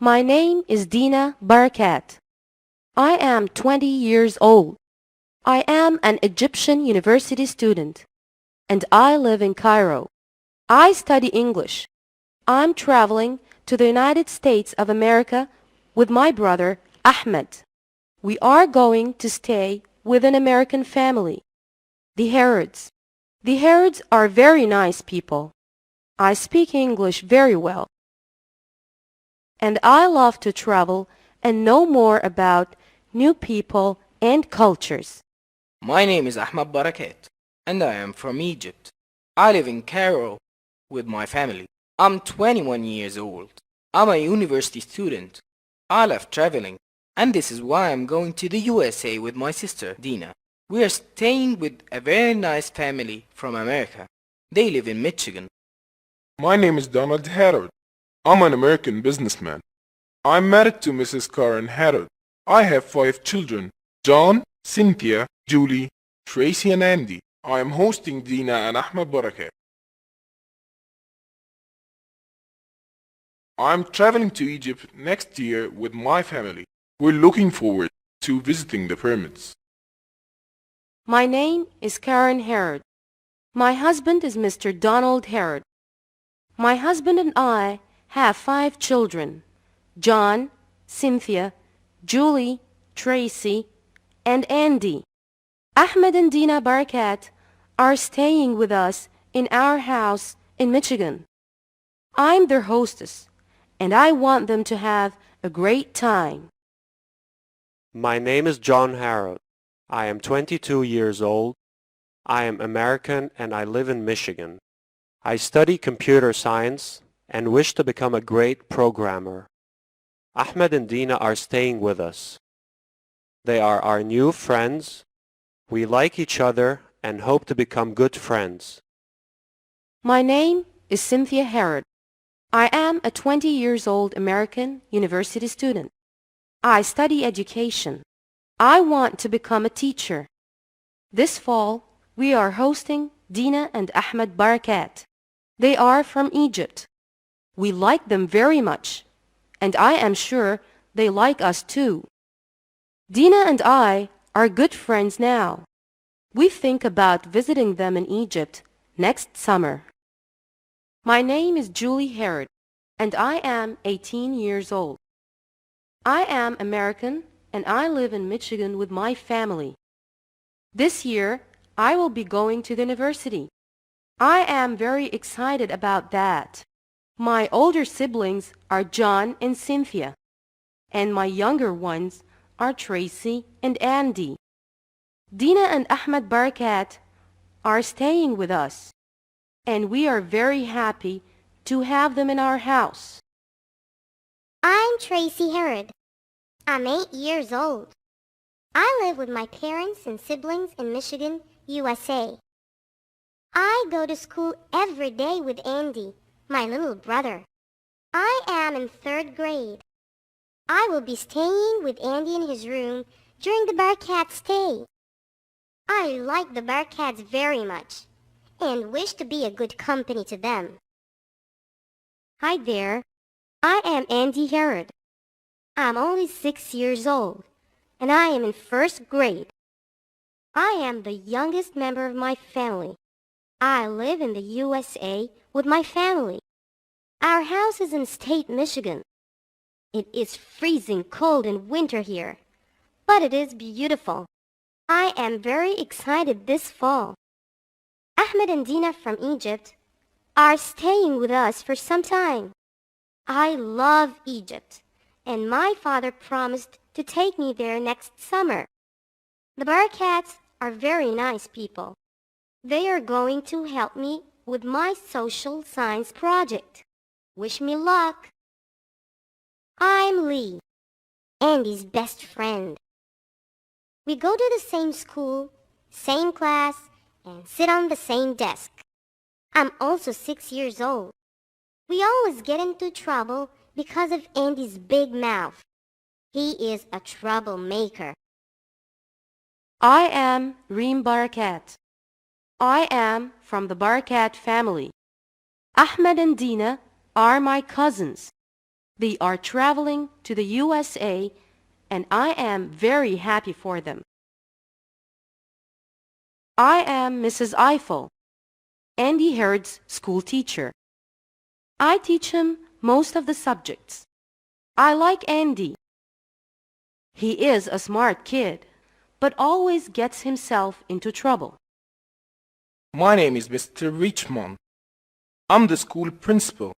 My name is Dina Barakat. I am 20 years old. I am an Egyptian university student, and I live in Cairo. I study English. I'm traveling to the United States of America with my brother Ahmed. We are going to stay with an American family, the Herods. The Herods are very nice people. I speak English very well, and I love to travel and know more about new people and cultures. My name is Ahmad Barakat, and I am from Egypt. I live in Cairo with my family. I'm 21 years old. I'm a university student. I love traveling, and this is why I'm going to the USA with my sister, Dina. We are staying with a very nice family from America. They live in Michigan. My name is Donald Harold. I'm an American businessman. I'm married to Mrs. Karen Harold. I have 5 children: John, Cynthia, Julie, Tracy, and Andy. I am hosting Dina and Ahmed Barakat. I'm traveling to Egypt next year with my family. We're looking forward to visiting the pyramids. My name is Karen Herod. My husband is Mr. Donald Herod. My husband and I have 5 children: John, Cynthia, Julie, Tracy, and Andy. Ahmed and Dina Barakat are staying with us in our house in Michigan. I'm their hostess, and I want them to have a great time. My name is John Harrod. I am 22 years old. I am American and I live in Michigan. I study computer science and wish to become a great programmer. Ahmed and Dina are staying with us. They are our new friends. We like each other and hope to become good friends. My name is Cynthia Herod. I am a 20 years old American university student. I study education. I want to become a teacher. This fall, we are hosting Dina and Ahmed Barakat. They are from Egypt. We like them very much, and I am sure they like us too. Dina and I are good friends now. We think about visiting them in Egypt next summer. My name is Julie Herod, and I am 18 years old. I am American, and I live in Michigan with my family. This year, I will be going to the university. I am very excited about that. My older siblings are John and Cynthia, and my younger ones are Tracy and Andy. Dina and Ahmed Barakat are staying with us, and we are very happy to have them in our house. I'm Tracy Herod. I'm 8 years old. I live with my parents and siblings in Michigan, USA. I go to school every day with Andy, my little brother. I am in 3rd grade. I will be staying with Andy in his room during the Barakat stay. I like the Barakats very much and wish to be a good company to them. Hi there. I am Andy Herod. I'm only 6 years old, and I am in 1st grade. I am the youngest member of my family. I live in the USA with my family. Our house is in State, Michigan. It is freezing cold in winter here, but it is beautiful. I am very excited this fall. Ahmed and Dina from Egypt are staying with us for some time. I love Egypt, and my father promised to take me there next summer. The Barakats are very nice people. They are going to help me with my social science project. Wish me luck. I'm Lee, Andy's best friend. We go to the same school, same class, and sit on the same desk. I'm also 6 years old. We always get into trouble because of Andy's big mouth. He is a troublemaker. I am Reem Barakat. I am from the Barakat family. Ahmed and Dina are my cousins. They are traveling to the USA, and I am very happy for them. I am Mrs. Eiffel, Andy Herod's school teacher. I teach him most of the subjects. I like Andy. He is a smart kid, but always gets himself into trouble. My name is Mr. Richmond. I'm the school principal.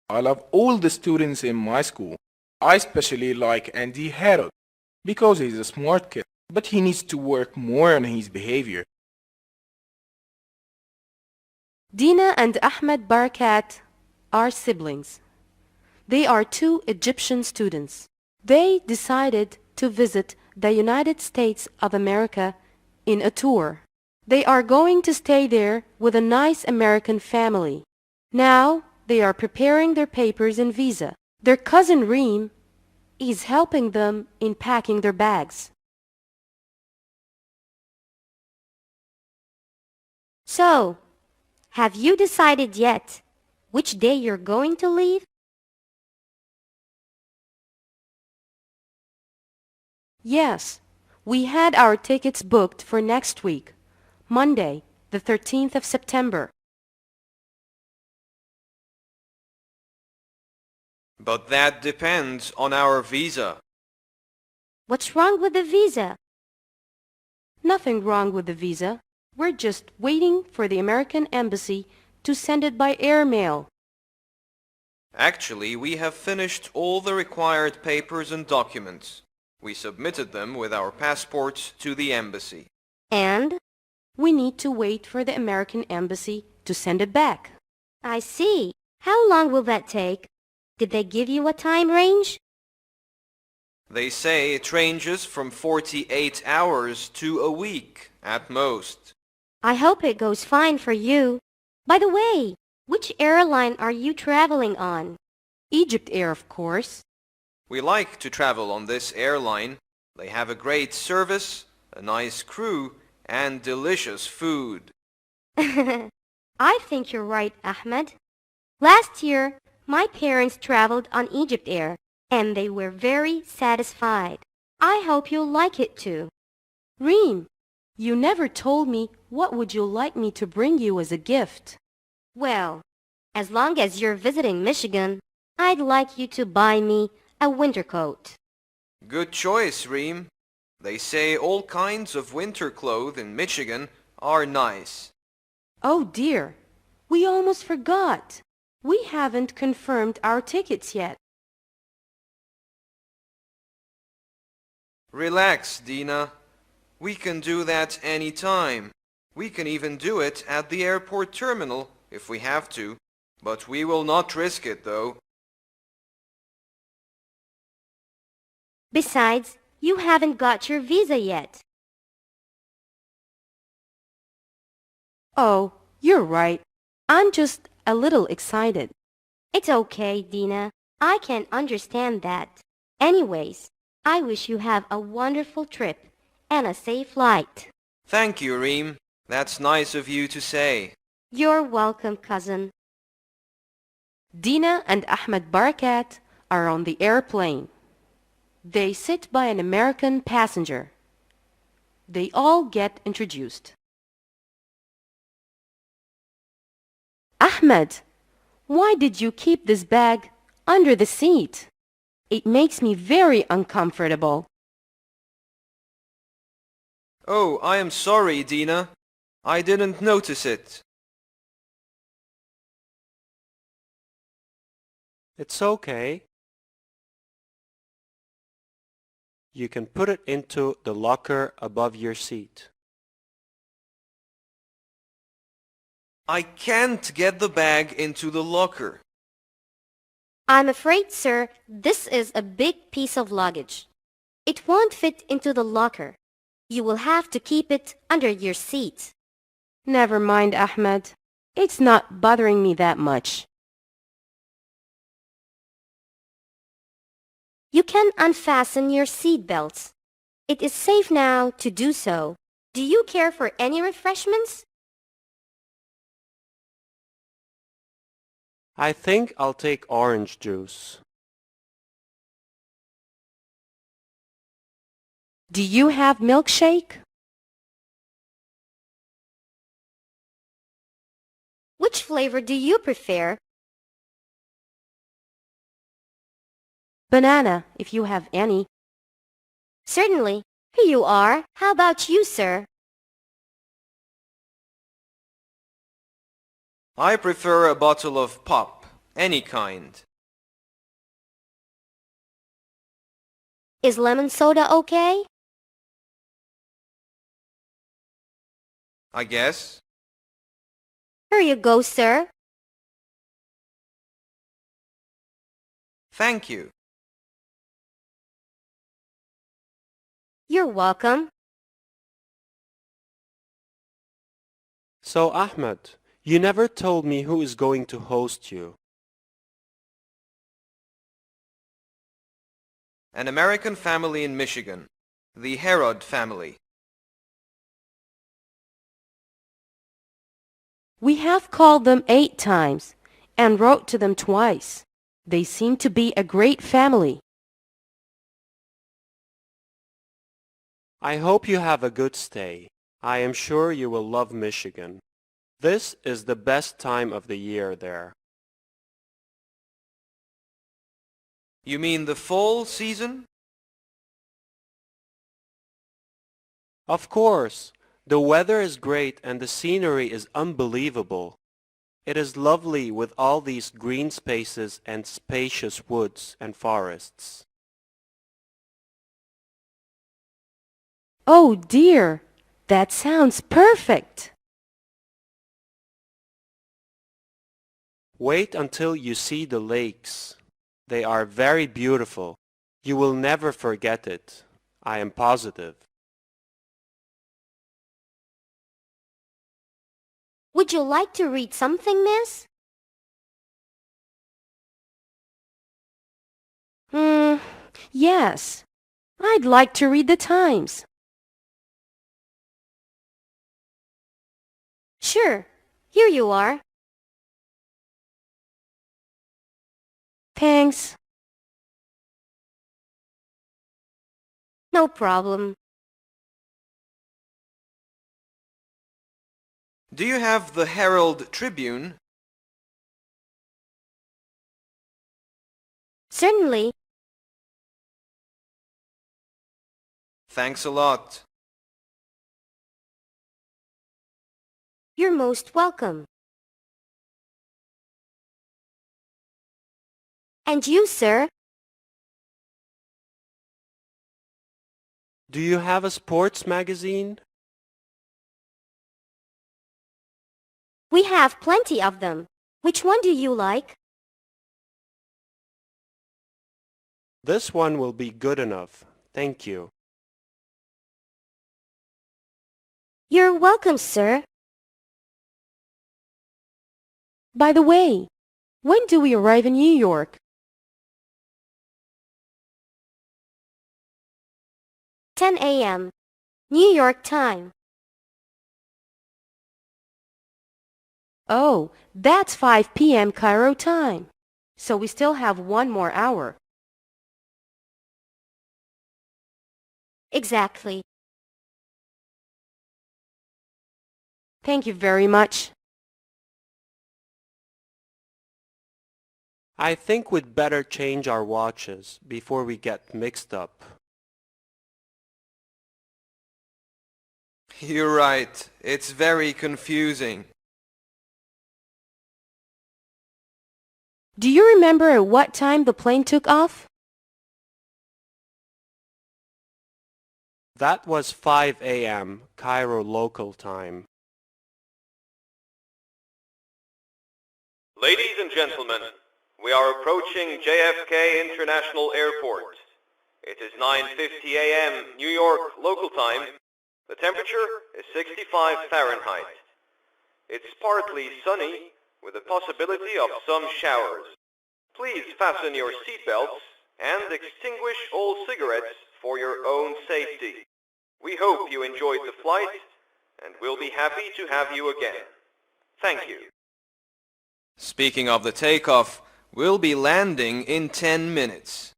I love all the students in my school. I especially like Andy Herod because he's a smart kid, but he needs to work more on his behavior. Dina and Ahmed Barakat are siblings. They are two Egyptian students. They decided to visit the United States of America in a tour. They are going to stay there with a nice American family. Now they are preparing their papers and visa. Their cousin Reem is helping them in packing their bags. So, have you decided yet which day you're going to leave? Yes, we had our tickets booked for next week, Monday, the 13th of September. But that depends on our visa. What's wrong with the visa? Nothing wrong with the visa. We're just waiting for the American embassy to send it by airmail. Actually, we have finished all the required papers and documents. We submitted them with our passports to the embassy. And? We need to wait for the American embassy to send it back. I see. How long will that take? Did they give you a time range? They say it ranges from 48 hours to a week at most. I hope it goes fine for you. By the way, which airline are you traveling on? Egypt Air, of course. We like to travel on this airline. They have a great service, a nice crew, and delicious food. I think you're right, Ahmed. Last year, my parents traveled on Egypt Air, and they were very satisfied. I hope you'll like it too. Reem, you never told me what would you like me to bring you as a gift. Well, as long as you're visiting Michigan, I'd like you to buy me a winter coat. Good choice, Reem. They say all kinds of winter clothes in Michigan are nice. Oh dear, we almost forgot. We haven't confirmed our tickets yet. Relax, Dina. We can do that any time. We can even do it at the airport terminal if we have to, but we will not risk it though. Besides, you haven't got your visa yet. Oh, you're right. I'm just a little excited. It's okay, Dina. I can understand that. Anyways, I wish you have a wonderful trip and a safe flight. Thank you, Reem. That's nice of you to say. You're welcome, cousin. Dina and Ahmed Barakat are on the airplane. They sit by an American passenger. They all get introduced. Ahmed, why did you keep this bag under the seat? It makes me very uncomfortable. Oh, I am sorry, Dina. I didn't notice it. It's okay. You can put it into the locker above your seat. I can't get the bag into the locker. I'm afraid, sir, this is a big piece of luggage. It won't fit into the locker. You will have to keep it under your seat. Never mind, Ahmed. It's not bothering me that much. You can unfasten your seat belts. It is safe now to do so. Do you care for any refreshments? I think I'll take orange juice. Do you have milkshake? Which flavor do you prefer? Banana, if you have any. Certainly. Here you are. How about you, sir? I prefer a bottle of pop, any kind. Is lemon soda okay? I guess. Here you go, sir. Thank you. You're welcome. So Ahmed, you never told me who is going to host you. An American family in Michigan. The Herod family. We have called them 8 times and wrote to them twice. They seem to be a great family. I hope you have a good stay. I am sure you will love Michigan. This is the best time of the year there. You mean the fall season? Of course, the weather is great and the scenery is unbelievable. It is lovely with all these green spaces and spacious woods and forests. Oh dear, that sounds perfect. Wait until you see the lakes. They are very beautiful. You will never forget it. I am positive. Would you like to read something, miss? Yes. I'd like to read the Times. Sure. Here you are. Thanks. No problem. Do you have the Herald Tribune? Certainly. Thanks a lot. You're most welcome. And you, sir? Do you have a sports magazine? We have plenty of them. Which one do you like? This one will be good enough. Thank you. You're welcome, sir. By the way, when do we arrive in New York? 10 a.m. New York time. Oh, that's 5 p.m. Cairo time. So we still have 1 more hour. Exactly. Thank you very much. I think we'd better change our watches before we get mixed up. You're right. It's very confusing. Do you remember at what time the plane took off? That was 5 a.m. Cairo local time. Ladies and gentlemen, we are approaching JFK International Airport. It is 9:50 a.m. New York local time. The temperature is 65 Fahrenheit. It's partly sunny with the possibility of some showers. Please fasten your seatbelts and extinguish all cigarettes for your own safety. We hope you enjoyed the flight and we'll be happy to have you again. Thank you. Speaking of the takeoff, we'll be landing in 10 minutes.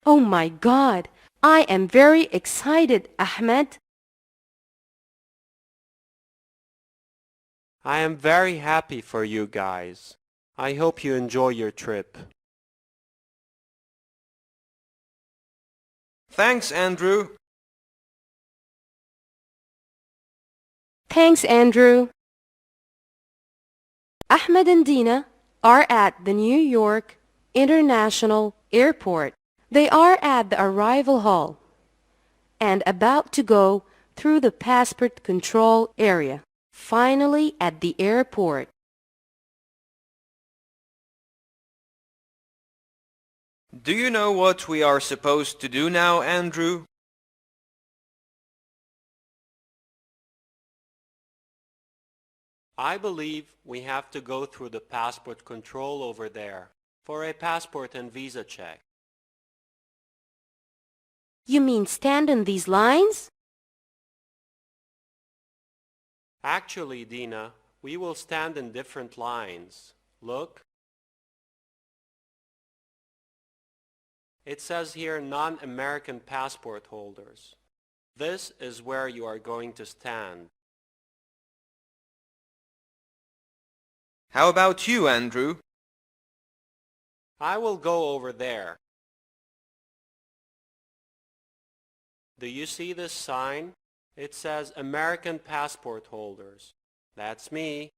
Oh my God! I am very excited, Ahmed. I am very happy for you guys. I hope you enjoy your trip. Thanks, Andrew. Thanks, Andrew. Ahmed and Dina are at the New York International Airport. They are at the arrival hall and about to go through the passport control area. Finally at the airport. Do you know what we are supposed to do now, Andrew? I believe we have to go through the passport control over there for a passport and visa check. You mean stand in these lines? Actually, Dina, we will stand in different lines. Look. It says here non-American passport holders. This is where you are going to stand. How about you, Andrew? I will go over there. Do you see this sign? It says American passport holders. That's me.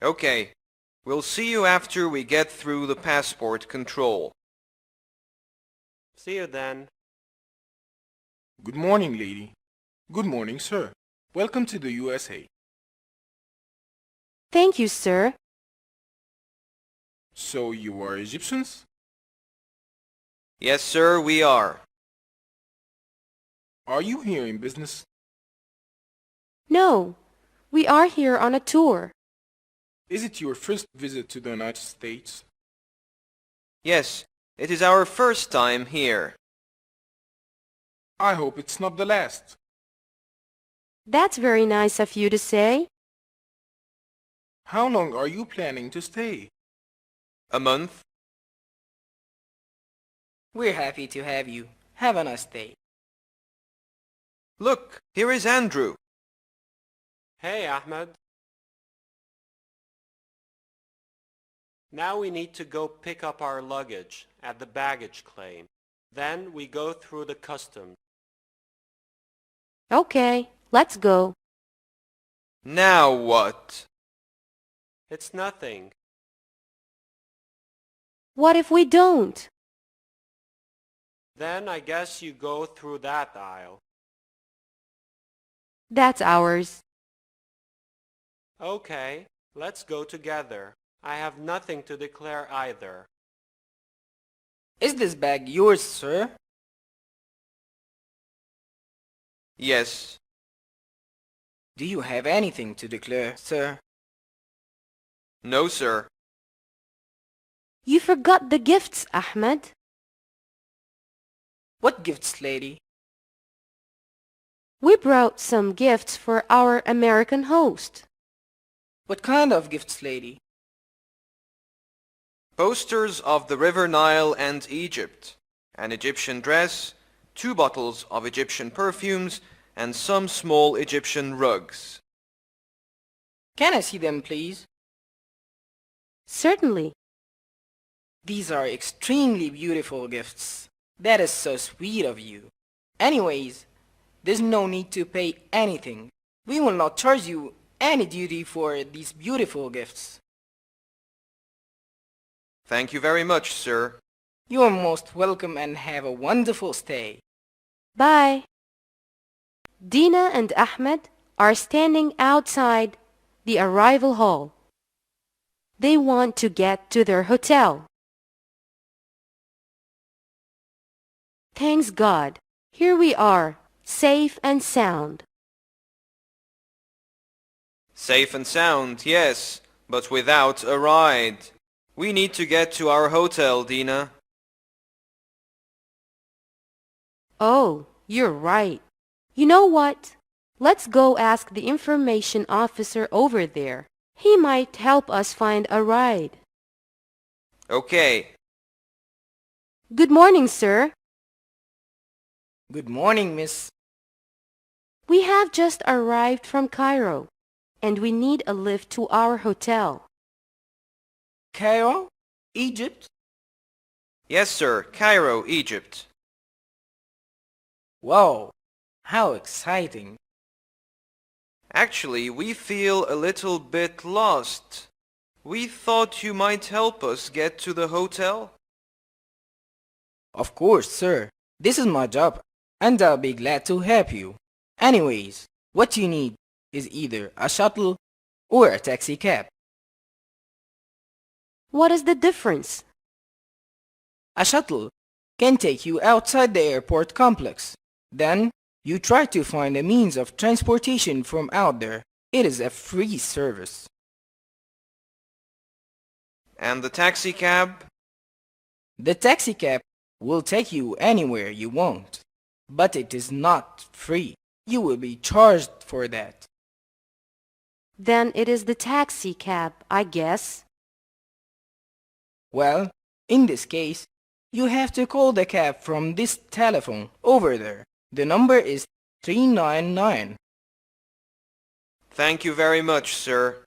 Okay. We'll see you after we get through the passport control. See you then. Good morning, lady. Good morning, sir. Welcome to the USA. Thank you, sir. So you are Egyptians? Yes, sir, we are. Are you here in business? No, we are here on a tour. Is it your first visit to the United States? Yes, it is our first time here. I hope it's not the last. That's very nice of you to say. How long are you planning to stay? A month? We're happy to have you. Have a nice day. Look, here is Andrew. Hey, Ahmed. Now we need to go pick up our luggage at the baggage claim. Then we go through the customs. Okay, let's go. Now what? It's nothing. What if we don't? Then I guess you go through that aisle. That's ours. Okay, let's go together. I have nothing to declare either. Is this bag yours, sir? Yes. Do you have anything to declare, sir? No, sir. You forgot the gifts, Ahmed. What gifts, lady? We brought some gifts for our American host. What kind of gifts, lady? Posters of the River Nile and Egypt, an Egyptian dress, 2 bottles of Egyptian perfumes, and some small Egyptian rugs. Can I see them, please? Certainly. These are extremely beautiful gifts. That is so sweet of you. Anyways, there's no need to pay anything. We will not charge you any duty for these beautiful gifts. Thank you very much, sir. You are most welcome and have a wonderful stay. Bye. Dina and Ahmed are standing outside the arrival hall. They want to get to their hotel. Thanks God, here we are, safe and sound. Safe and sound, yes, but without a ride. We need to get to our hotel, Dina. Oh, you're right. You know what? Let's go ask the information officer over there. He might help us find a ride. Okay. Good morning, sir. Good morning, miss. We have just arrived from Cairo, and we need a lift to our hotel. Cairo? Egypt? Yes, sir. Cairo, Egypt. Wow, how exciting. Actually, we feel a little bit lost. We thought you might help us get to the hotel. Of course, sir. This is my job, and I'll be glad to help you. Anyways, what you need is either a shuttle or a taxi cab. What is the difference? A shuttle can take you outside the airport complex. Then, you try to find a means of transportation from out there. It is a free service. And the taxi cab? The taxi cab will take you anywhere you want, but it is not free. You will be charged for that. Then it is the taxi cab, I guess. Well, in this case, you have to call the cab from this telephone over there. The number is 399. Thank you very much, sir.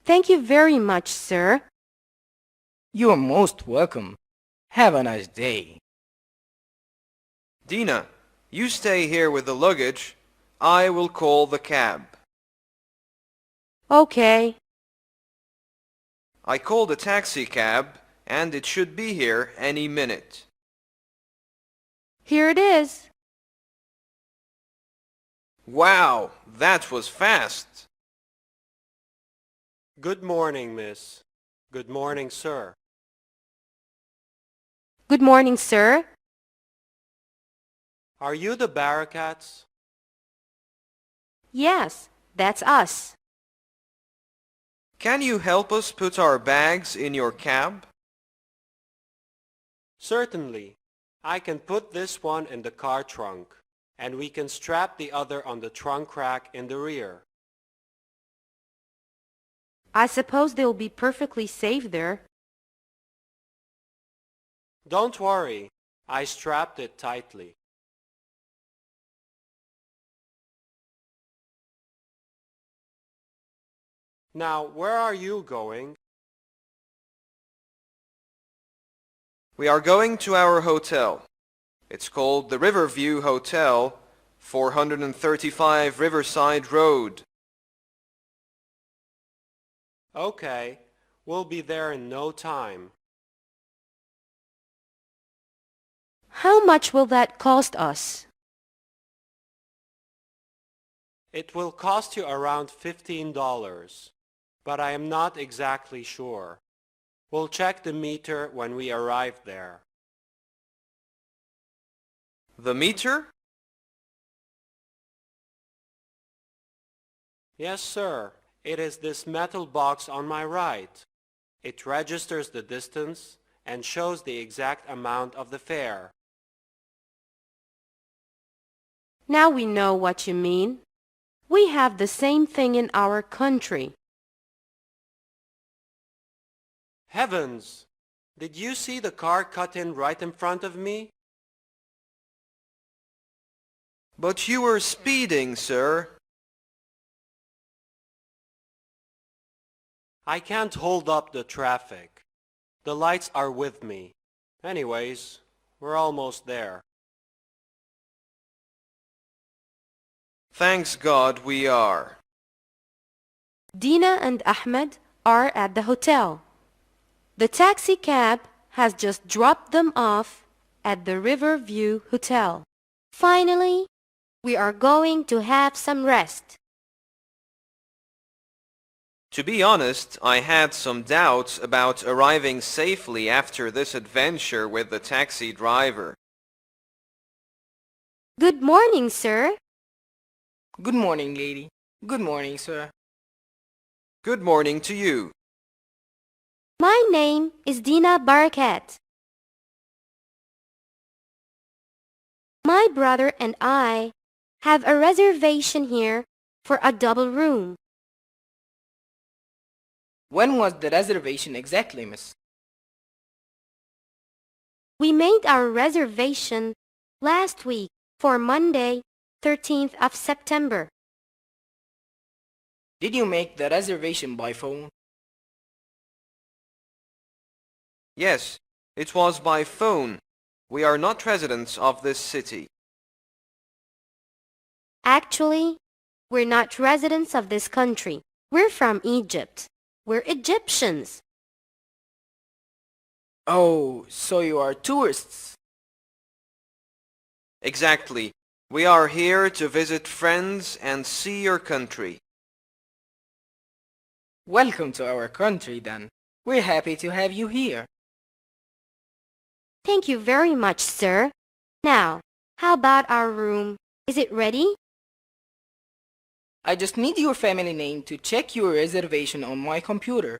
Thank you very much, sir. You are most welcome. Have a nice day. Dina, you stay here with the luggage. I will call the cab. Okay. I called a taxi cab, and it should be here any minute. Here it is. Wow, that was fast. Good morning, miss. Good morning, sir. Good morning, sir. Are you the Barakats? Yes, that's us. Can you help us put our bags in your cab? Certainly. I can put this one in the car trunk, and we can strap the other on the trunk rack in the rear. I suppose they'll be perfectly safe there. Don't worry. I strapped it tightly. Now, where are you going? We are going to our hotel. It's called the Riverview Hotel, 435 Riverside Road. Okay, we'll be there in no time. How much will that cost us? It will cost you around $15, but I am not exactly sure. We'll check the meter when we arrive there. The meter? Yes, sir. It is this metal box on my right. It registers the distance and shows the exact amount of the fare. Now we know what you mean. We have the same thing in our country. Heavens! Did you see the car cut in right in front of me? But you were speeding, sir. I can't hold up the traffic. The lights are with me. Anyways, we're almost there. Thanks God we are. Dina and Ahmed are at the hotel. The taxi cab has just dropped them off at the Riverview Hotel. Finally, we are going to have some rest. To be honest, I had some doubts about arriving safely after this adventure with the taxi driver. Good morning, sir. Good morning, lady. Good morning, sir. Good morning to you. My name is Dina Barakat. My brother and I have a reservation here for a double room. When was the reservation exactly, miss? We made our reservation last week for Monday, 13th of September. Did you make the reservation by phone? Yes, it was by phone. We are not residents of this city. Actually, we're not residents of this country. We're from Egypt. We're Egyptians. Oh, so you are tourists. Exactly. We are here to visit friends and see your country. Welcome to our country then. We're happy to have you here. Thank you very much, sir. Now, how about our room? Is it ready? I just need your family name to check your reservation on my computer.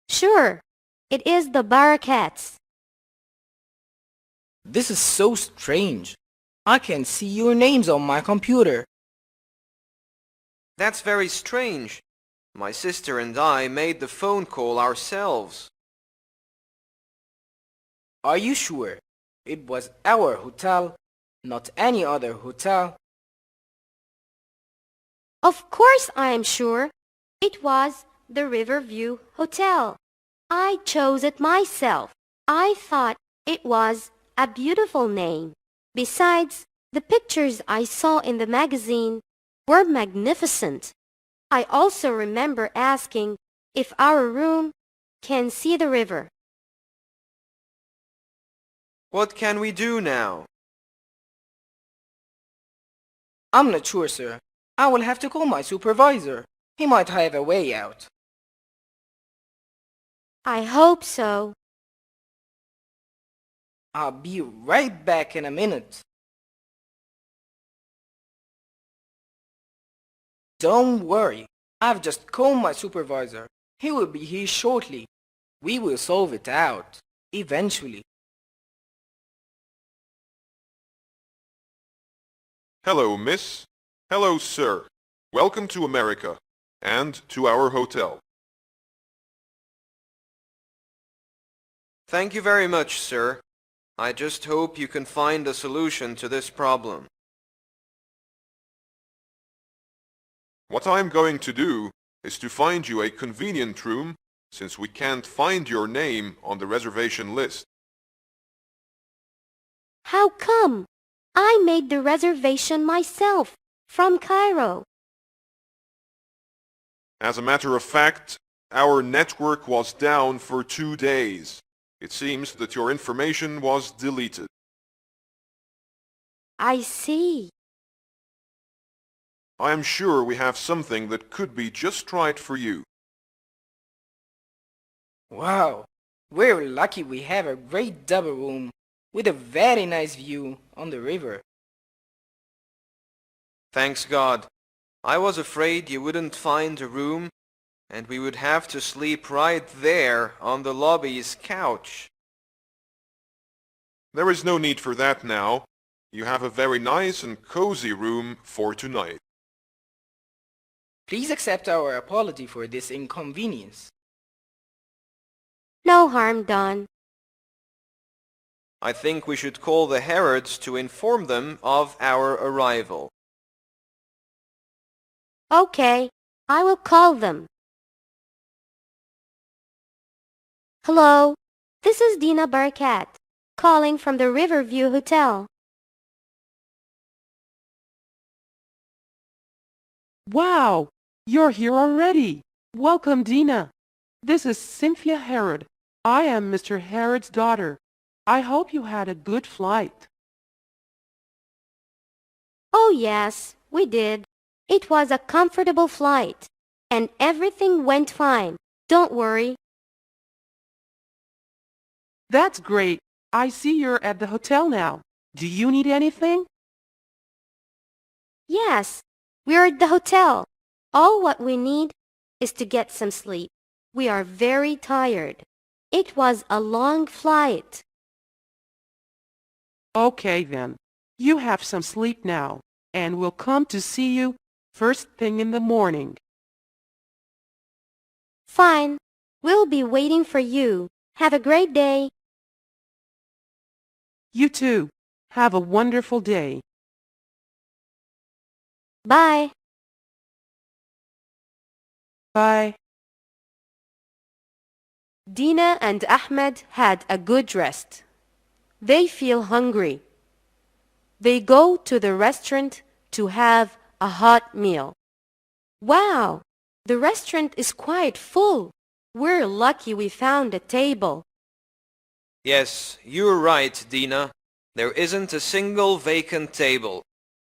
Sure. It is the Barakats. This is so strange. I can see your names on my computer. That's very strange. My sister and I made the phone call ourselves. Are you sure? It was our hotel, not any other hotel. Of course I am sure. It was the Riverview Hotel. I chose it myself. I thought it was a beautiful name. Besides, the pictures I saw in the magazine were magnificent. I also remember asking if our room can see the river. What can we do now? I'm not sure, sir. I will have to call my supervisor. He might have a way out. I hope so. I'll be right back in a minute. Don't worry. I've just called my supervisor. He will be here shortly. We will solve it out, eventually. Hello, miss. Hello, sir. Welcome to America and to our hotel. Thank you very much, sir. I just hope you can find a solution to this problem. What I'm going to do is to find you a convenient room since we can't find your name on the reservation list. How come? I made the reservation myself from Cairo. As a matter of fact, our network was down for 2 days. It seems that your information was deleted. I see. I am sure we have something that could be just right for you. Wow, we're lucky we have a great double room with a very nice view on the river. Thanks God. I was afraid you wouldn't find a room and we would have to sleep right there on the lobby's couch. There is no need for that now. You have a very nice and cozy room for tonight. Please accept our apology for this inconvenience. No harm done. I think we should call the Herods to inform them of our arrival. Okay, I will call them. Hello, this is Dina Barakat, calling from the Riverview Hotel. Wow, you're here already. Welcome, Dina. This is Cynthia Herod. I am Mr. Herod's daughter. I hope you had a good flight. Oh yes, we did. It was a comfortable flight, and everything went fine. Don't worry. That's great. I see you're at the hotel now. Do you need anything? Yes, we're at the hotel. All what we need is to get some sleep. We are very tired. It was a long flight. Okay then. You have some sleep now, and we'll come to see you first thing in the morning. Fine. We'll be waiting for you. Have a great day. You too. Have a wonderful day. Bye. Bye. Dina and Ahmed had a good rest. They feel hungry. They go to the restaurant to have a hot meal. Wow, the restaurant is quite full. We're lucky we found a table. Yes, you're right, Dina. There isn't a single vacant table.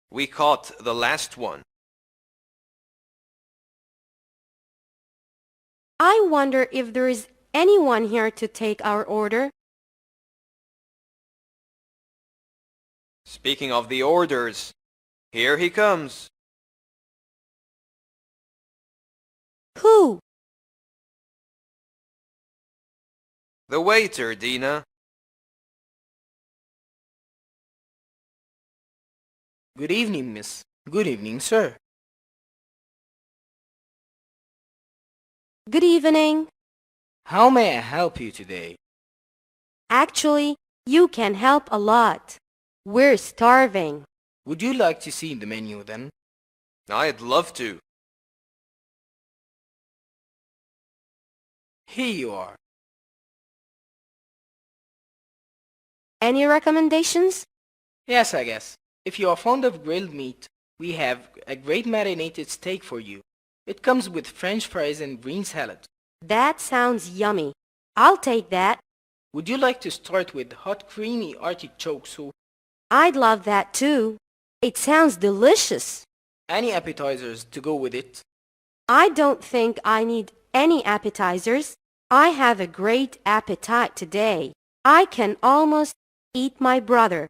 We caught the last one. I wonder if there is anyone here to take our order. Speaking of the orders, here he comes. Who? The waiter, Dina. Good evening, miss. Good evening, sir. Good evening. How may I help you today? Actually, you can help a lot. We're starving. Would you like to see the menu then? I'd love to. Here you are. Any recommendations? Yes, I guess. If you are fond of grilled meat, we have a great marinated steak for you. It comes with French fries and green salad. That sounds yummy. I'll take that. Would you like to start with hot creamy artichoke soup? I'd love that too. It sounds delicious. Any appetizers to go with it? I don't think I need any appetizers. I have a great appetite today. I can almost eat my brother.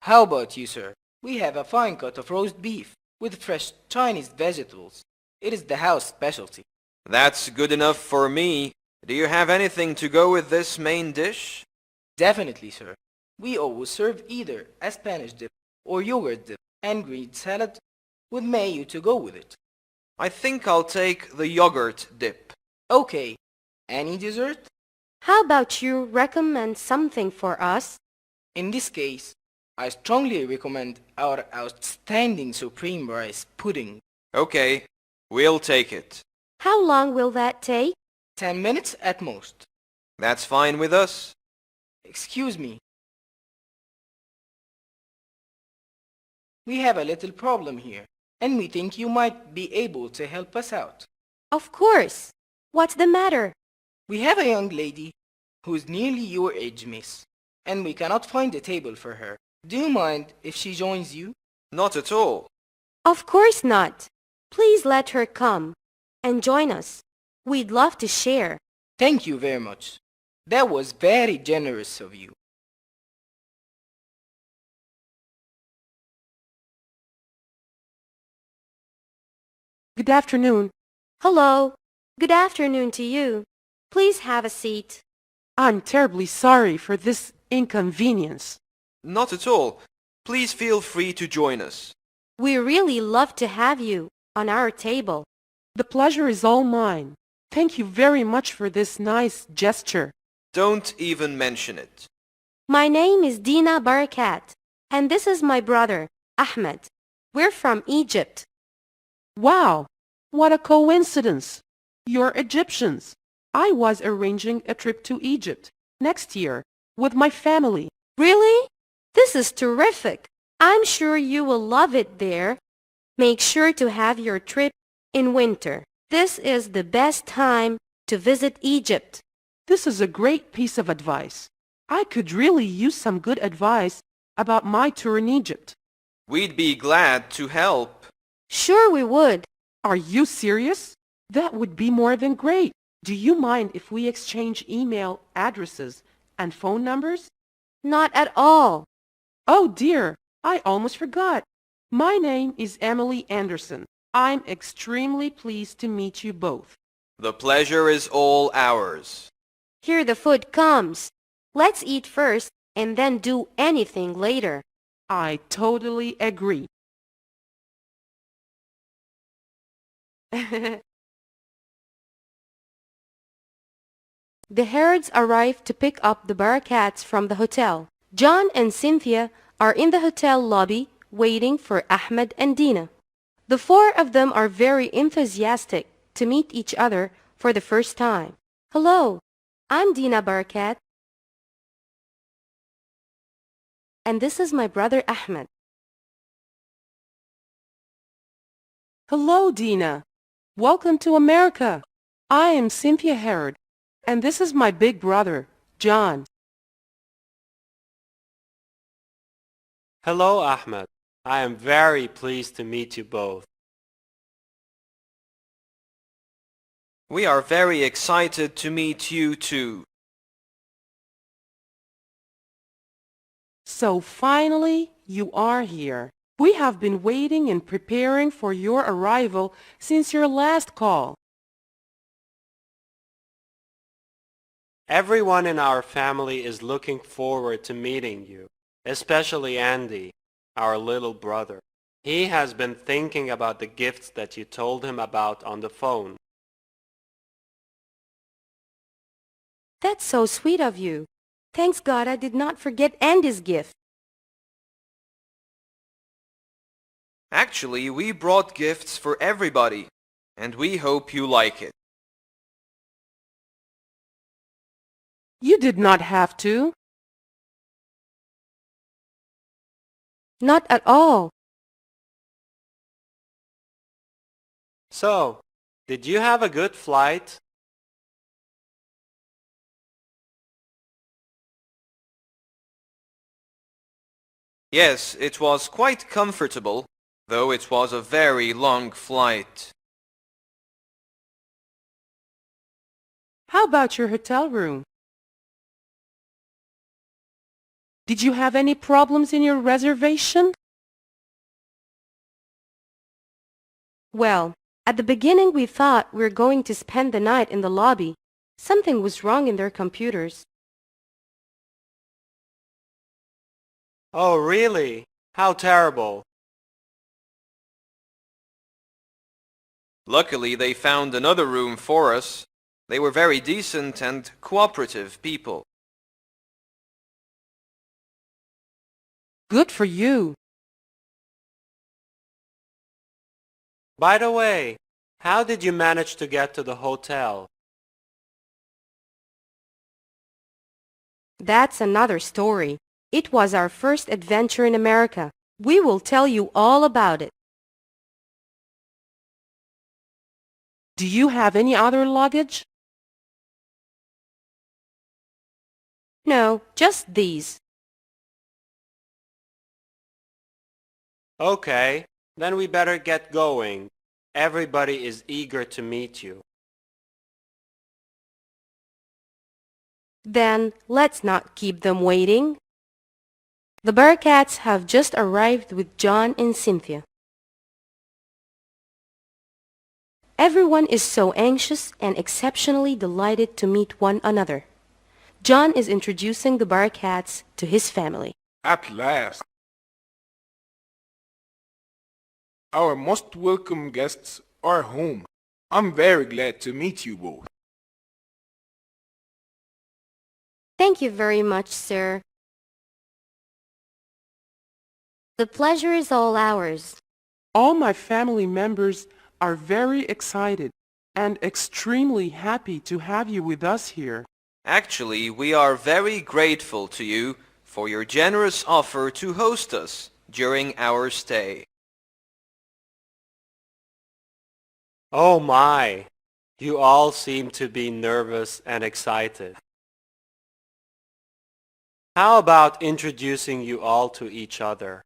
How about you, sir? We have a fine cut of roast beef with fresh Chinese vegetables. It is the house specialty. That's good enough for me. Do you have anything to go with this main dish? Definitely, sir. We always serve either a Spanish dip or yogurt dip and green salad with mayo to go with it. I think I'll take the yogurt dip. Okay. Any dessert? How about you recommend something for us? In this case, I strongly recommend our outstanding supreme rice pudding. Okay, we'll take it. How long will that take? 10 minutes at most. That's fine with us. Excuse me. We have a little problem here, and we think you might be able to help us out. Of course. What's the matter? We have a young lady who's nearly your age, miss, and we cannot find a table for her. Do you mind if she joins you? Not at all. Of course not. Please let her come and join us. We'd love to share. Thank you very much. That was very generous of you. Good afternoon. Hello. Good afternoon to you. Please have a seat. I'm terribly sorry for this inconvenience. Not at all. Please feel free to join us. We really love to have you on our table. The pleasure is all mine. Thank you very much for this nice gesture. Don't even mention it. My name is Dina Barakat, and this is my brother, Ahmed. We're from Egypt. Wow, what a coincidence. You're Egyptians. I was arranging a trip to Egypt next year with my family. Really? This is terrific. I'm sure you will love it there. Make sure to have your trip in winter. This is the best time to visit Egypt. This is a great piece of advice. I could really use some good advice about my tour in Egypt. We'd be glad to help. Sure we would. Are you serious? That would be more than great. Do you mind if we exchange email addresses and phone numbers? Not at all. Oh dear, I almost forgot. My name is Emily Anderson. I'm extremely pleased to meet you both. The pleasure is all ours. Here the food comes. Let's eat first and then do anything later. I totally agree. The Herods arrived to pick up the Barakats from the hotel. John and Cynthia are in the hotel lobby waiting for Ahmed and Dina. The four of them are very enthusiastic to meet each other for the first time. Hello, I'm Dina Barakat. And this is my brother Ahmed. Hello, Dina. Welcome to America. I am Cynthia Herod, and this is my big brother, John. Hello, Ahmed. I am very pleased to meet you both. We are very excited to meet you too. So finally, you are here. We have been waiting and preparing for your arrival since your last call. Everyone in our family is looking forward to meeting you, especially Andy, our little brother. He has been thinking about the gifts that you told him about on the phone. That's so sweet of you. Thanks God I did not forget Andy's gift. Actually, we brought gifts for everybody, and we hope you like it. You did not have to. Not at all. So, did you have a good flight? Yes, it was quite comfortable, though it was a very long flight. How about your hotel room? Did you have any problems in your reservation? Well, at the beginning we thought we were going to spend the night in the lobby. Something was wrong in their computers. Oh, really? How terrible. Luckily, they found another room for us. They were very decent and cooperative people. Good for you. By the way, how did you manage to get to the hotel? That's another story. It was our first adventure in America. We will tell you all about it. Do you have any other luggage? No, just these. Okay, then we better get going. Everybody is eager to meet you. Then let's not keep them waiting. The Barakats have just arrived with John and Cynthia. Everyone is so anxious and exceptionally delighted to meet one another. John is introducing the Barakats to his family. At last. Our most welcome guests are home. I'm very glad to meet you both. Thank you very much, sir. The pleasure is all ours. All my family members are very excited and extremely happy to have you with us here. Actually, we are very grateful to you for your generous offer to host us during our stay. Oh my! You all seem to be nervous and excited. How about introducing you all to each other?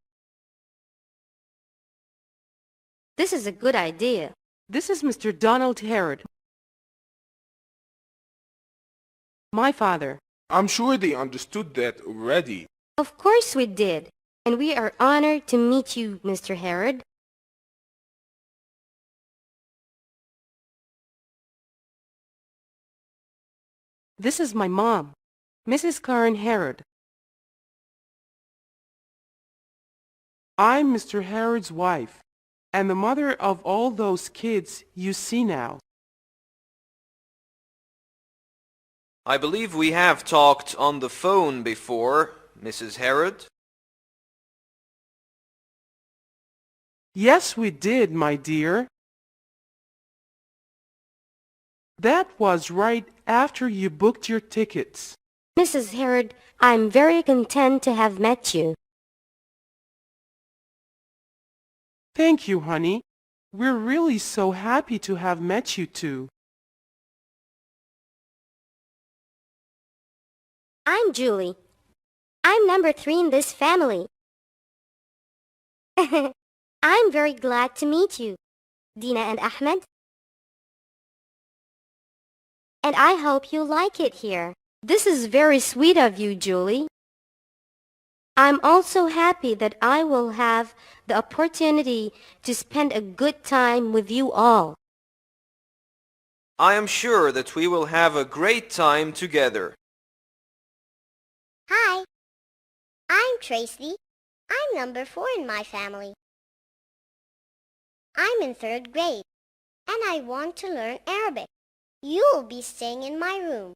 This is a good idea. This is Mr. Donald Herod, my father. I'm sure they understood that already. Of course we did. And we are honored to meet you, Mr. Herod. This is my mom, Mrs. Karen Herod. I'm Mr. Herod's wife, and the mother of all those kids you see now. I believe we have talked on the phone before, Mrs. Herod. Yes, we did, my dear. That was right after you booked your tickets. Mrs. Herod, I'm very content to have met you. Thank you, honey. We're really so happy to have met you too. I'm Julie. I'm number 3 in this family. I'm very glad to meet you, Dina and Ahmed. And I hope you like it here. This is very sweet of you, Julie. I'm also happy that I will have the opportunity to spend a good time with you all. I am sure that we will have a great time together. Hi, I'm Tracy. I'm number 4 in my family. I'm in 3rd grade, and I want to learn Arabic. You'll be staying in my room,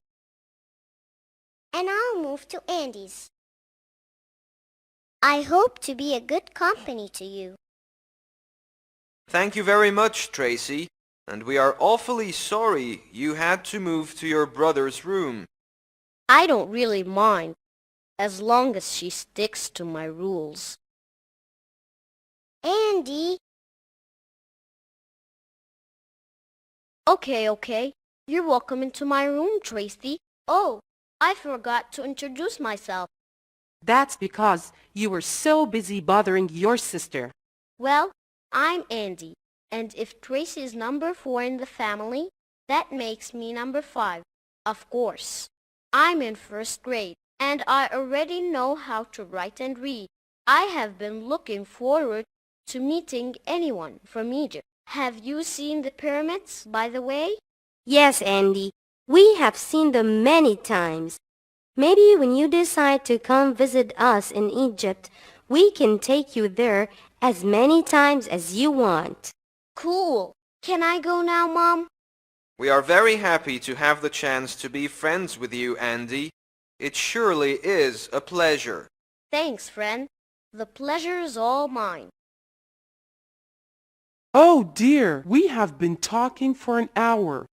and I'll move to Andy's. I hope to be a good company to you. Thank you very much, Tracy, and we are awfully sorry you had to move to your brother's room. I don't really mind, as long as she sticks to my rules. Andy. Okay. You're welcome into my room, Tracy. Oh, I forgot to introduce myself. That's because you were so busy bothering your sister. Well, I'm Andy, and if Tracy is number 4 in the family, that makes me number 5. Of course. I'm in 1st grade, and I already know how to write and read. I have been looking forward to meeting anyone from Egypt. Have you seen the pyramids, by the way? Yes, Andy. We have seen them many times. Maybe when you decide to come visit us in Egypt, we can take you there as many times as you want. Cool. Can I go now, Mom? We are very happy to have the chance to be friends with you, Andy. It surely is a pleasure. Thanks, friend. The pleasure is all mine. Oh dear, we have been talking for an hour,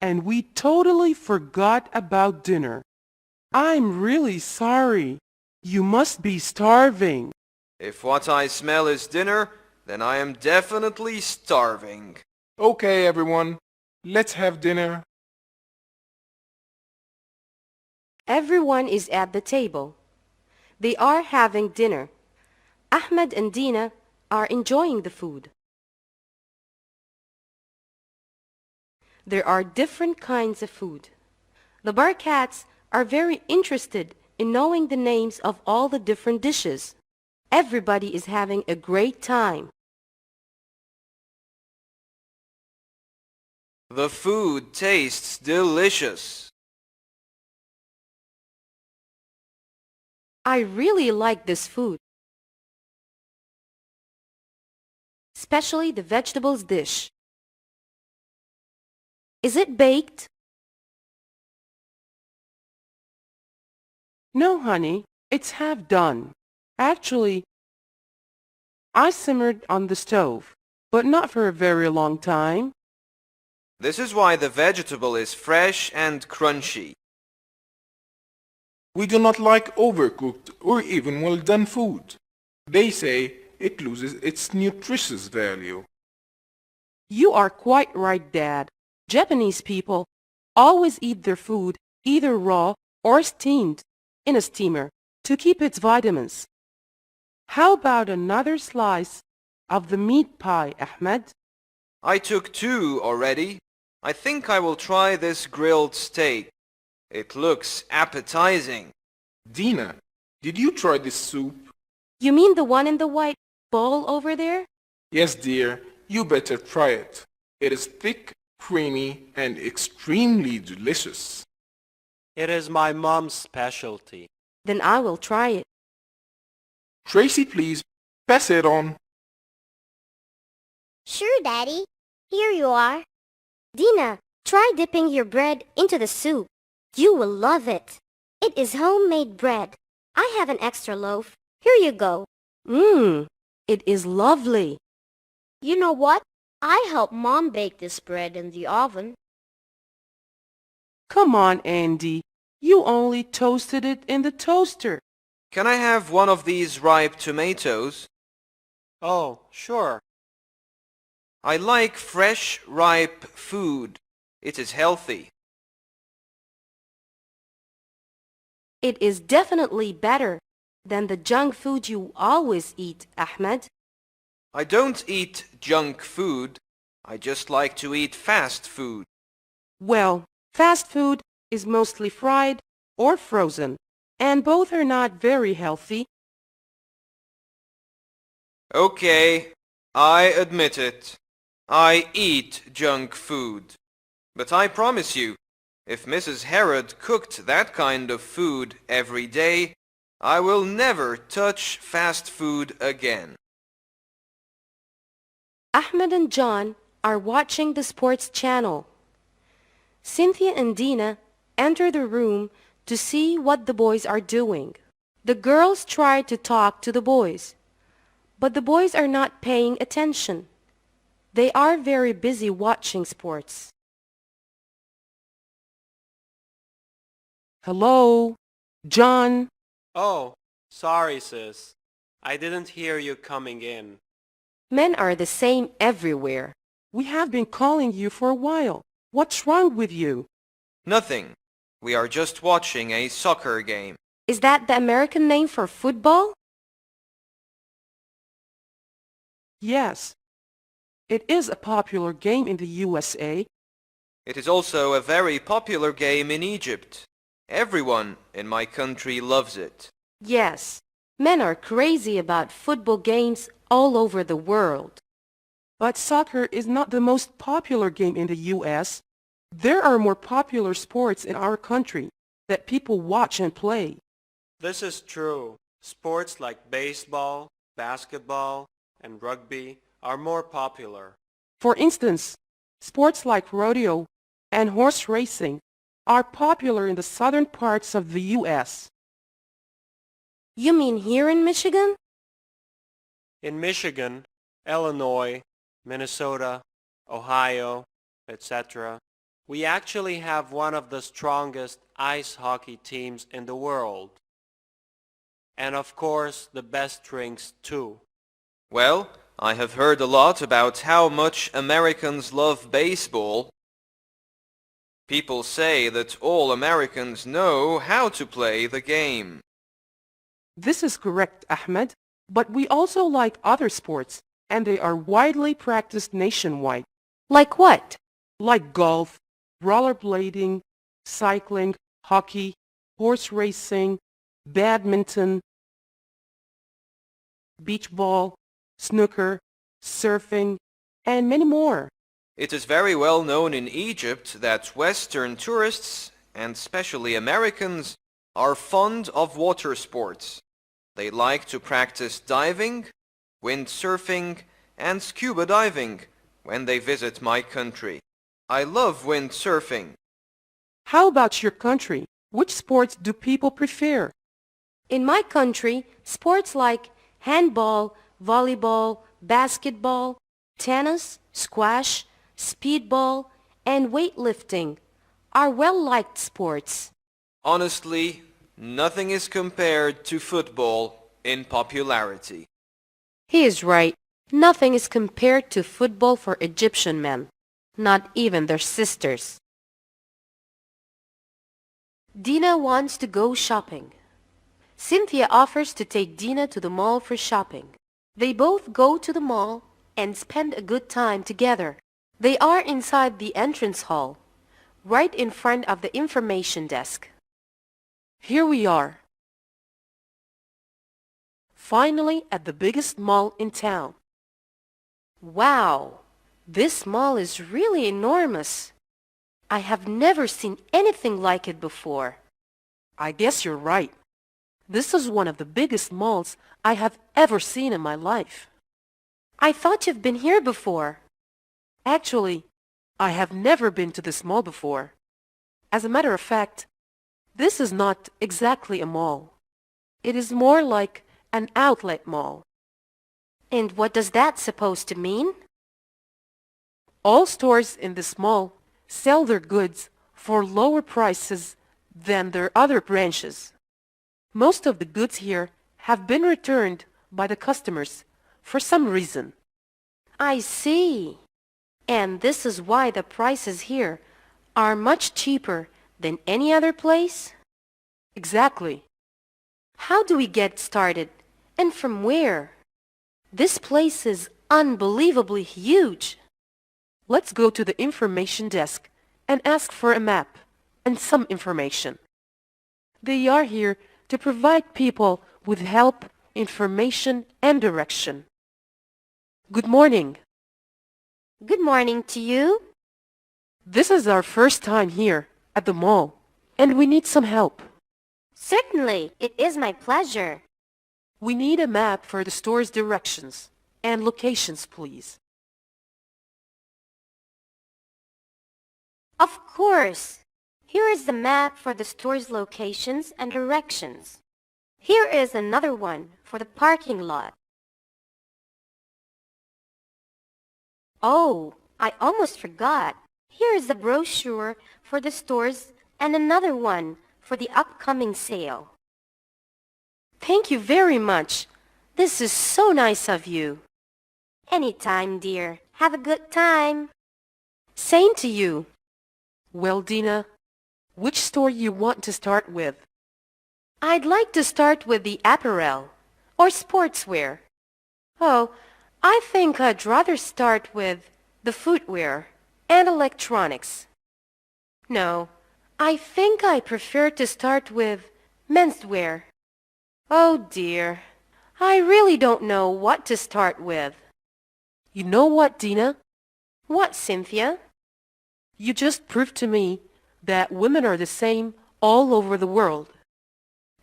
and we totally forgot about dinner. I'm really sorry. You must be starving. If what I smell is dinner, then I am definitely starving. Okay, everyone, let's have dinner. Everyone is at the table. They are having dinner. Ahmed and Dina are enjoying the food. There are different kinds of food. The Barkats are very interested in knowing the names of all the different dishes. Everybody is having a great time. The food tastes delicious. I really like this food, especially the vegetables dish. Is it baked? No, honey, it's half done. Actually, I simmered on the stove, but not for a very long time. This is why the vegetable is fresh and crunchy. We do not like overcooked or even well-done food. They say it loses its nutritious value. You are quite right, Dad. Japanese people always eat their food either raw or steamed in a steamer to keep its vitamins. How about another slice of the meat pie, Ahmed? I took 2 already. I think I will try this grilled steak. It looks appetizing. Dina, did you try this soup? You mean the one in the white bowl over there? Yes, dear, you better try it. It is thick, creamy, and extremely delicious. It is my mom's specialty. Then I will try it. Tracy, please, pass it on. Sure, Daddy. Here you are. Dina, try dipping your bread into the soup. You will love it. It is homemade bread. I have an extra loaf. Here you go. Mmm, it is lovely. You know what? I helped Mom bake this bread in the oven. Come on, Andy. You only toasted it in the toaster. Can I have one of these ripe tomatoes? Oh, sure. I like fresh, ripe food. It is healthy. It is definitely better than the junk food you always eat, Ahmed. I don't eat junk food. I just like to eat fast food. Well, fast food is mostly fried or frozen, and both are not very healthy. Okay, I admit it. I eat junk food. But I promise you, if Mrs. Herod cooked that kind of food every day, I will never touch fast food again. Ahmed and John are watching the sports channel. Cynthia and Dina enter the room to see what the boys are doing. The girls try to talk to the boys, but the boys are not paying attention. They are very busy watching sports. Hello, John. Oh, sorry, sis. I didn't hear you coming in. Men are the same everywhere. We have been calling you for a while. What's wrong with you? Nothing. We are just watching a soccer game. Is that the American name for football? Yes. It is a popular game in the USA. It is also a very popular game in Egypt. Everyone in my country loves it. Yes. Men are crazy about football games all over the world. But soccer is not the most popular game in the US. There are more popular sports in our country that people watch and play. This is true. Sports like baseball, basketball, and rugby are more popular. For instance, sports like rodeo and horse racing are popular in the southern parts of the US. You mean here in Michigan? In Michigan, Illinois, Minnesota, Ohio, etc., we actually have one of the strongest ice hockey teams in the world. And of course, the best drinks too. Well, I have heard a lot about how much Americans love baseball. People say that all Americans know how to play the game. This is correct, Ahmed, but we also like other sports, and they are widely practiced nationwide, Like what? like golf, rollerblading, cycling, hockey, horse racing, badminton, beach ball, snooker, surfing, and many more. It is very well known in Egypt that Western tourists, and especially Americans, are fond of water sports. They like to practice diving, windsurfing, and scuba diving when they visit my country. I love windsurfing. How about your country? Which sports do people prefer? In my country, sports like handball, volleyball, basketball, tennis, squash, speedball, and weightlifting are well-liked sports. Honestly, nothing is compared to football in popularity. He is right. Nothing is compared to football for Egyptian men, not even their sisters. Dina wants to go shopping. Cynthia offers to take Dina to the mall for shopping. They both go to the mall and spend a good time together. They are inside the entrance hall, right in front of the information desk. Here we are. Finally at the biggest mall in town. Wow, this mall is really enormous. I have never seen anything like it before. I guess you're right. This is one of the biggest malls I have ever seen in my life. I thought you've been here before. Actually, I have never been to this mall before. As a matter of fact, This is not exactly a mall. It is more like an outlet mall. And what does that supposed to mean? All stores in this mall sell their goods for lower prices than their other branches. Most of the goods here have been returned by the customers for some reason. I see. And this is why the prices here are much cheaper than any other place? Exactly. How do we get started? And from where? This place is unbelievably huge. Let's go to the information desk and ask for a map and some information. They are here to provide people with help, information, and direction. Good morning. Good morning to you. This is our first time here at the mall, and we need some help. Certainly, it is my pleasure. We need a map for the store's directions and locations, please. Of course. Here is the map for the store's locations and directions. Here is another one for the parking lot. Oh, I almost forgot. Here is the brochure for the stores and another one for the upcoming sale. Thank you very much. This is so nice of you. Anytime, dear. Have a good time. Same to you. Well, Dina, which store you want to start with? I'd like to start with the apparel or sportswear. Oh, I think I'd rather start with the footwear and electronics. No, I think I prefer to start with menswear. Oh dear, I really don't know what to start with. You know what, Dina? What, Cynthia? You just proved to me that women are the same all over the world.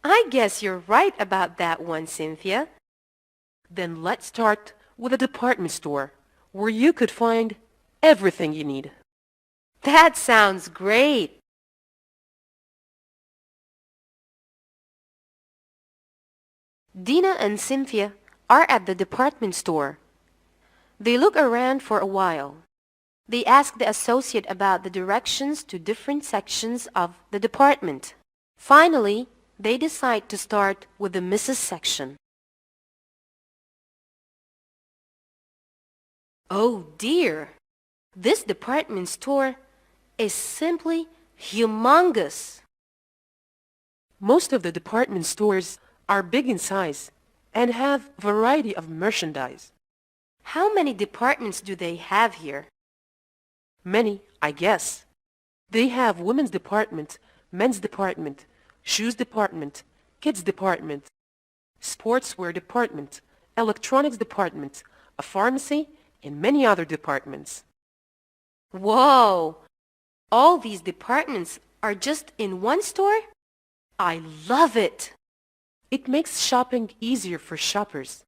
I guess you're right about that one, Cynthia. Then let's start with a department store where you could find everything you need. That sounds great. Dina and Cynthia are at the department store. They look around for a while. They ask the associate about the directions to different sections of the department. Finally, they decide to start with the Mrs. section. Oh dear! This department store is simply humongous. Most of the department stores are big in size and have a variety of merchandise. How many departments do they have here? Many, I guess. They have women's department, men's department, shoes department, kids department, sportswear department, electronics department, a pharmacy, and many other departments. Whoa! All these departments are just in one store? I love it! It makes shopping easier for shoppers.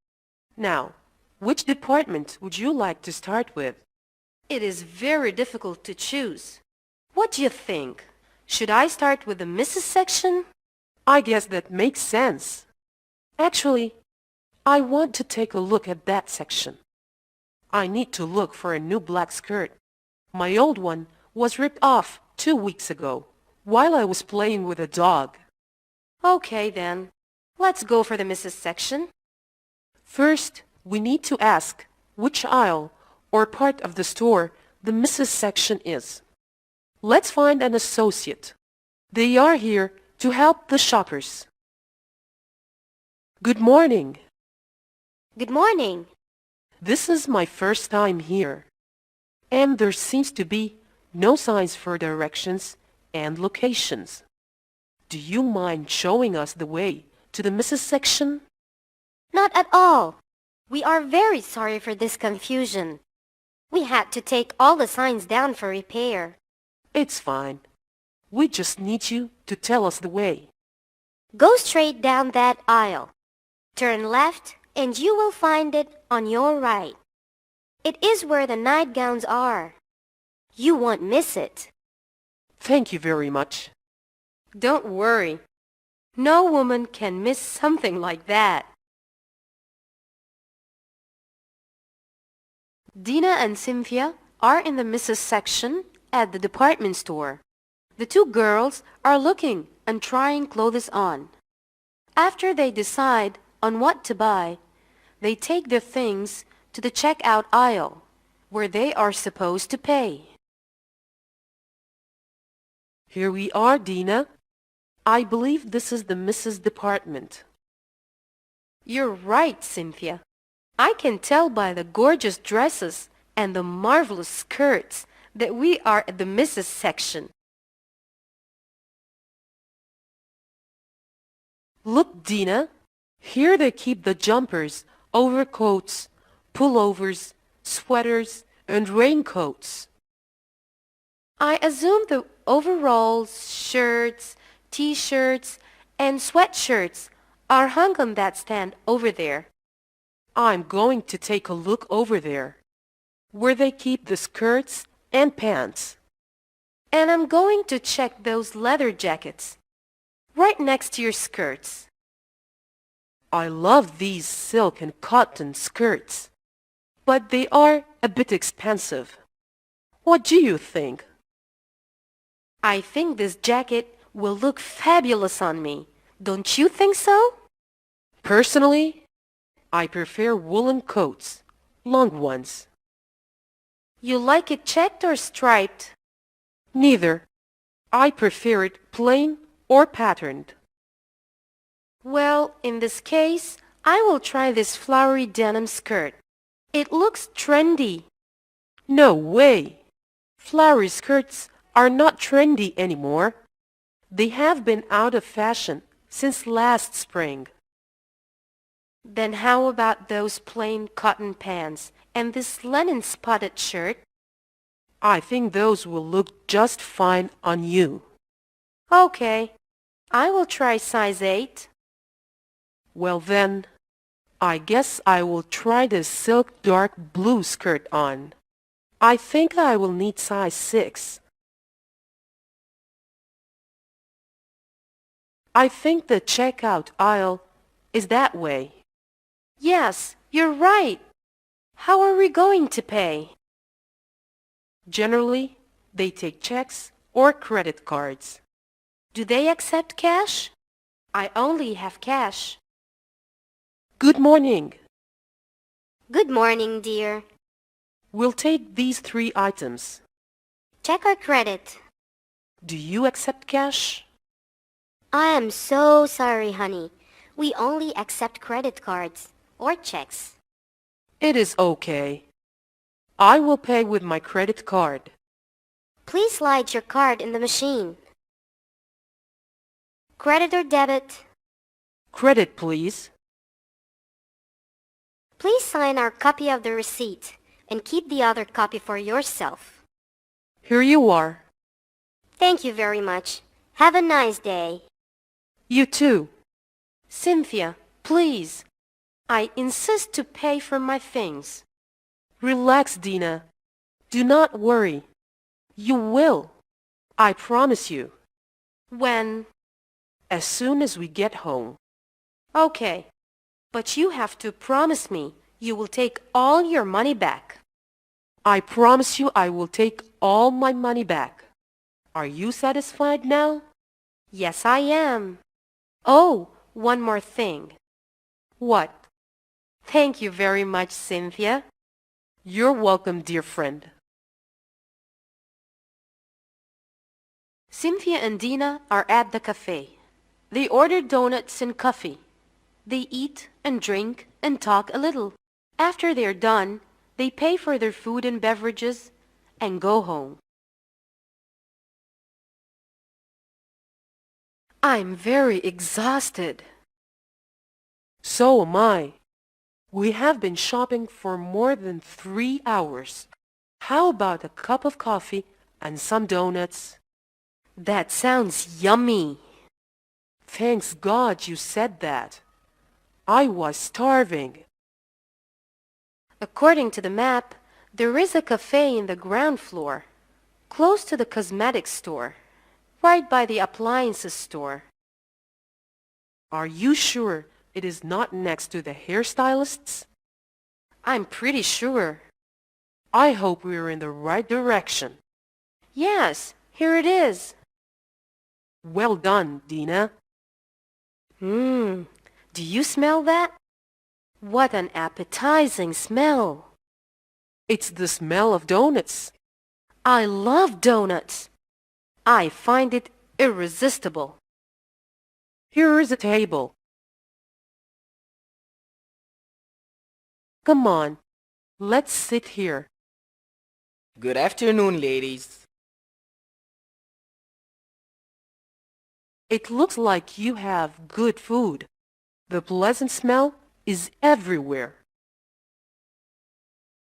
Now, which department would you like to start with? It is very difficult to choose. What do you think? Should I start with the Mrs. section? I guess that makes sense. Actually, I want to take a look at that section. I need to look for a new black skirt. My old one was ripped off 2 weeks ago while I was playing with a dog. Okay then, let's go for the Mrs. section. First, we need to ask which aisle or part of the store the Mrs. section is. Let's find an associate. They are here to help the shoppers. Good morning. Good morning. This is my first time here, and there seems to be no signs for directions and locations. Do you mind showing us the way to the Mrs. section? Not at all. We are very sorry for this confusion. We had to take all the signs down for repair. It's fine. We just need you to tell us the way. Go straight down that aisle. Turn left and you will find it on your right. It is where the nightgowns are. You won't miss it. Thank you very much. Don't worry. No woman can miss something like that. Dina and Cynthia are in the Mrs. section at the department store. The two girls are looking and trying clothes on. After they decide on what to buy, they take their things to the checkout aisle, where they are supposed to pay. Here we are, Dina. I believe this is the Mrs. department. You're right, Cynthia. I can tell by the gorgeous dresses and the marvelous skirts that we are at the Mrs. section. Look, Dina. Here they keep the jumpers, overcoats, pullovers, sweaters, and raincoats. I assume the overalls, shirts, t-shirts, and sweatshirts are hung on that stand over there. I'm going to take a look over there, where they keep the skirts and pants. And I'm going to check those leather jackets, right next to your skirts. I love these silk and cotton skirts, but they are a bit expensive. What do you think? I think this jacket will look fabulous on me. Don't you think so? Personally, I prefer woolen coats, long ones. You like it checked or striped? Neither. I prefer it plain or patterned. Well, in this case, I will try this flowery denim skirt. It looks trendy. No way! Flowery skirts are not trendy anymore. They have been out of fashion since last spring. Then how about those plain cotton pants and this linen spotted shirt? I think those will look just fine on you. Okay, I will try size 8. Well then, I guess I will try this silk dark blue skirt on. I think I will need size 6. I think the checkout aisle is that way. Yes, you're right. How are we going to pay? Generally, they take checks or credit cards. Do they accept cash? I only have cash. Good morning. Good morning, dear. We'll take these 3 items. Check our credit. Do you accept cash? I am so sorry, honey. We only accept credit cards or checks. It is okay. I will pay with my credit card. Please slide your card in the machine. Credit or debit? Credit, please. Please sign our copy of the receipt and keep the other copy for yourself. Here you are. Thank you very much. Have a nice day. You too. Cynthia, please. I insist to pay for my things. Relax, Dina. Do not worry. You will. I promise you. When? As soon as we get home. Okay. But you have to promise me you will take all your money back. I promise you I will take all my money back. Are you satisfied now? Yes, I am. Oh, one more thing. What? Thank you very much, Cynthia. You're welcome, dear friend. Cynthia and Dina are at the cafe. They order donuts and coffee. They eat and drink and talk a little. After they're done, they pay for their food and beverages and go home. I'm very exhausted. So am I. We have been shopping for more than 3 hours. How about a cup of coffee and some donuts? That sounds yummy. Thanks God you said that. I was starving. According to the map, there is a cafe in the ground floor, close to the cosmetics store. right by the appliances store. Are you sure it is not next to the hairstylist's? I'm pretty sure. I hope we're in the right direction. Yes, here it is. Well done, Dina. Do you smell that? What an appetizing smell. It's the smell of donuts. I love donuts. I find it irresistible. Here is a table. Come on, let's sit here. Good afternoon, ladies. It looks like you have good food. The pleasant smell is everywhere.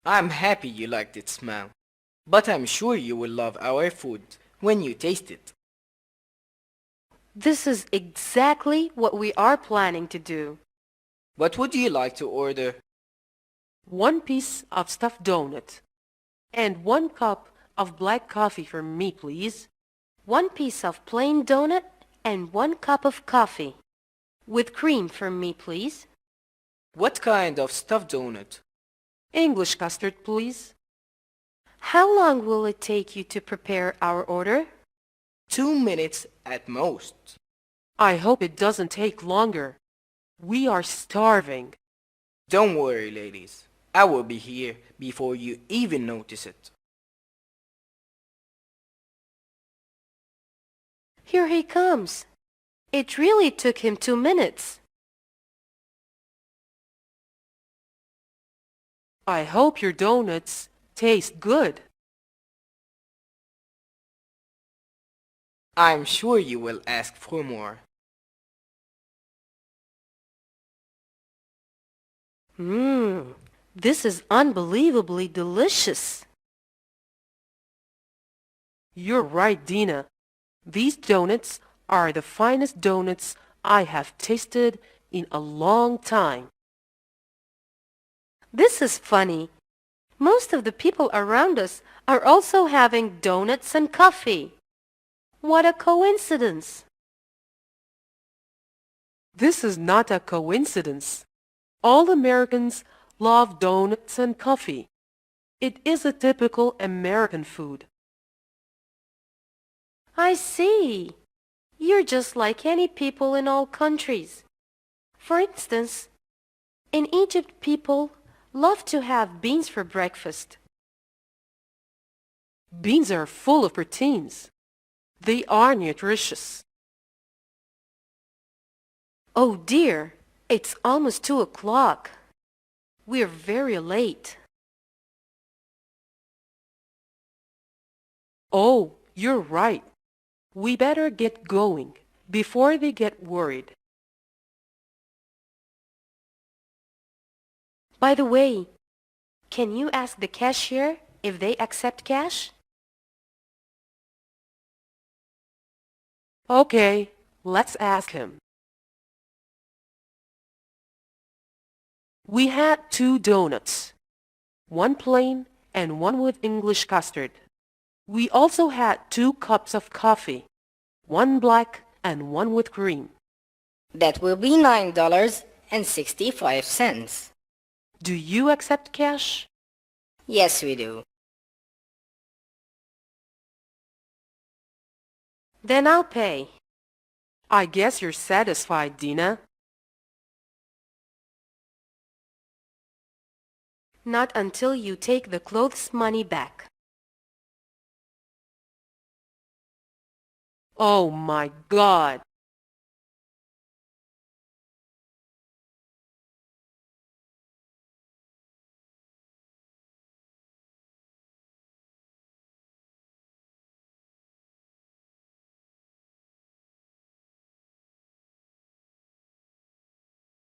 I'm happy you liked its smell, but I'm sure you will love our food when you taste it. This is exactly what we are planning to do. What would you like to order? 1 piece of stuffed donut and 1 cup of black coffee for me, please. 1 piece of plain donut and 1 cup of coffee. With cream for me, please. What kind of stuffed donut? English custard, please. How long will it take you to prepare our order? 2 minutes at most. I hope it doesn't take longer. We are starving. Don't worry, ladies. I will be here before you even notice it. Here he comes. It really took him 2 minutes. I hope your donuts taste good. I'm sure you will ask for more. This is unbelievably delicious. You're right, Dina. These donuts are the finest donuts I have tasted in a long time. This is funny. Most of the people around us are also having donuts and coffee. What a coincidence. This is not a coincidence. All Americans love donuts and coffee. It is a typical American food. I see. You're just like any people in all countries. For instance, in Egypt people love to have beans for breakfast. Beans are full of proteins. They are nutritious. Oh dear, it's almost 2 o'clock. We're very late. Oh, you're right. We better get going before they get worried. By the way, can you ask the cashier if they accept cash? Okay, let's ask him. We had 2 donuts, 1 plain and 1 with English custard. We also had 2 cups of coffee, 1 black and 1 with cream. That will be $9.65. Do you accept cash? Yes, we do. Then I'll pay. I guess you're satisfied, Dina. Not until you take the clothes money back. Oh my God!